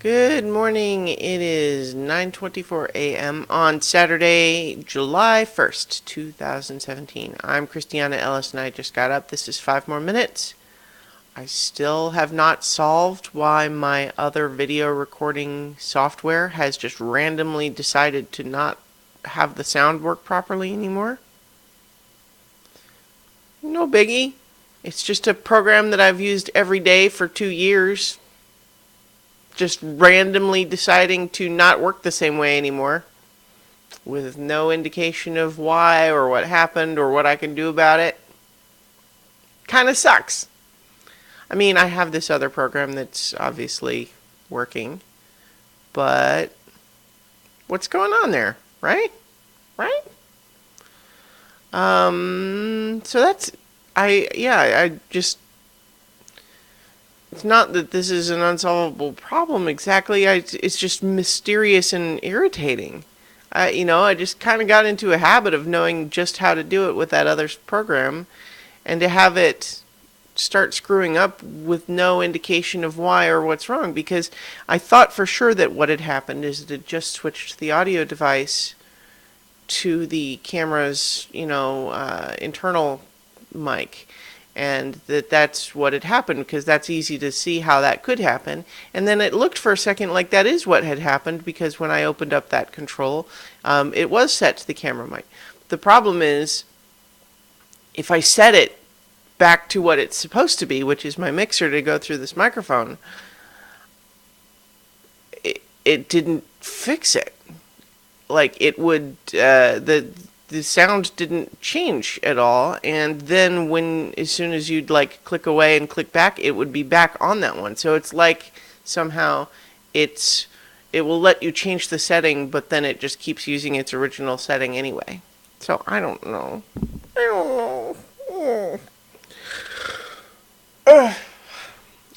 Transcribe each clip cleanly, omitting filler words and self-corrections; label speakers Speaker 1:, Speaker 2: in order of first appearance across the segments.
Speaker 1: Good morning. It is 9:24 a.m. on Saturday, July 1st, 2017. I'm Christiana Ellis and I just got up. This is 5 more minutes. I still have not solved why my other video recording software has just randomly decided to not have the sound work properly anymore. No biggie. It's just a program that I've used every day for 2 years. Just randomly deciding to not work the same way anymore with no indication of why or what happened or what I can do about it. Kind of sucks. I mean, I have this other program that's obviously working, but what's going on there, right? Right? So that's, I just, it's not that this is an unsolvable problem exactly. It's just mysterious and irritating. I just kind of got into a habit of knowing just how to do it with that other program, and to have it start screwing up with no indication of why or what's wrong. Because I thought for sure that what had happened is that it just switched the audio device to the camera's, internal mic, and that's what had happened, because that's easy to see how that could happen. And then it looked for a second like that is what had happened, because when I opened up that control, it was set to the camera mic. The problem is, if I set it back to what it's supposed to be, which is my mixer to go through this microphone, it didn't fix it. Like, it would, the sound didn't change at all, and then as soon as you'd like click away and click back, it would be back on that one. So it's like somehow it will let you change the setting, but then it just keeps using its original setting anyway. So I don't know.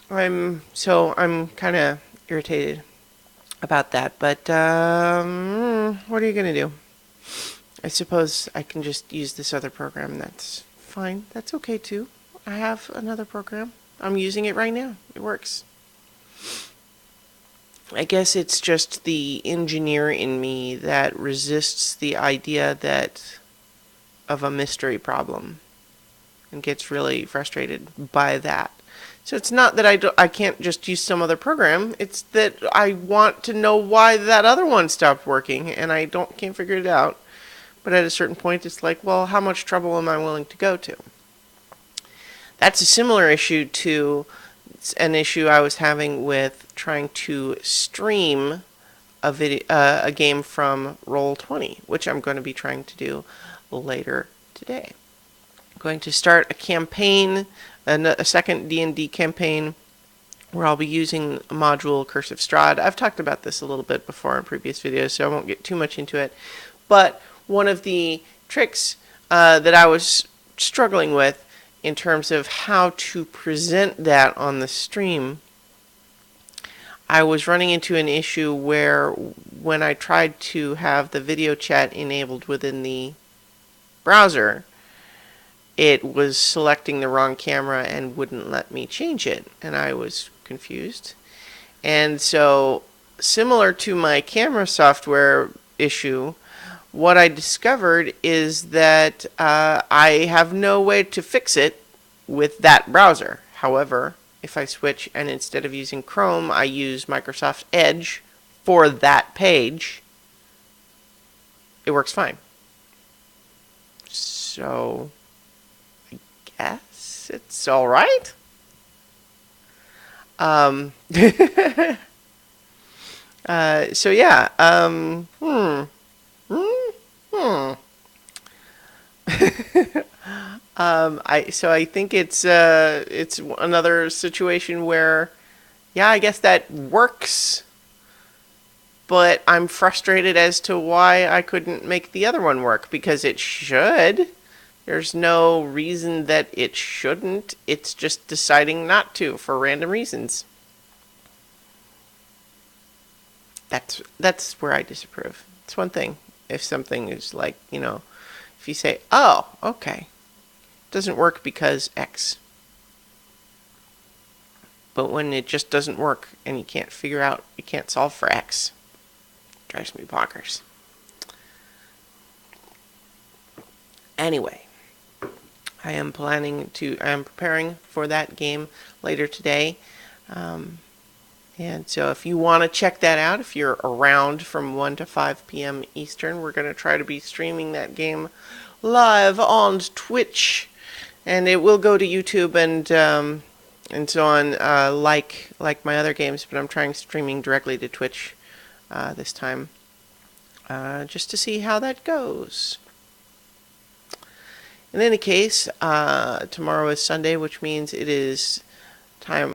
Speaker 1: I'm kind of irritated about that, but what are you gonna do? I suppose I can just use this other program. That's fine. That's okay too. I have another program. I'm using it right now. It works. I guess it's just the engineer in me that resists the idea of a mystery problem and gets really frustrated by that. So it's not that I can't just use some other program. It's that I want to know why that other one stopped working, and I can't figure it out. But at a certain point, it's like, well, how much trouble am I willing to go to? That's a similar issue to an issue I was having with trying to stream a game from Roll20, which I'm going to be trying to do later today. I'm going to start a campaign, a second D&D campaign, where I'll be using a module Cursive Strahd. I've talked about this a little bit before in previous videos, so I won't get too much into it. But one of the tricks that I was struggling with in terms of how to present that on the stream, I was running into an issue where when I tried to have the video chat enabled within the browser, it was selecting the wrong camera and wouldn't let me change it, and I was confused. And so, similar to my camera software issue, what I discovered is that I have no way to fix it with that browser. However, if I switch and instead of using Chrome, I use Microsoft Edge for that page, it works fine. So, I guess it's all right. So yeah. I think it's another situation where, yeah, I guess that works, but I'm frustrated as to why I couldn't make the other one work, because it should. There's no reason that it shouldn't. It's just deciding not to for random reasons. That's where I disapprove. It's one thing if something is like, if you say, oh, okay, it doesn't work because X. But when it just doesn't work and you can't solve for x, it drives me bonkers. Anyway, I am preparing for that game later today. And so if you want to check that out, if you're around from 1 to 5 p.m. Eastern, we're going to try to be streaming that game live on Twitch. And it will go to YouTube and so on, like my other games, but I'm trying streaming directly to Twitch this time, just to see how that goes. In any case, tomorrow is Sunday, which means it is time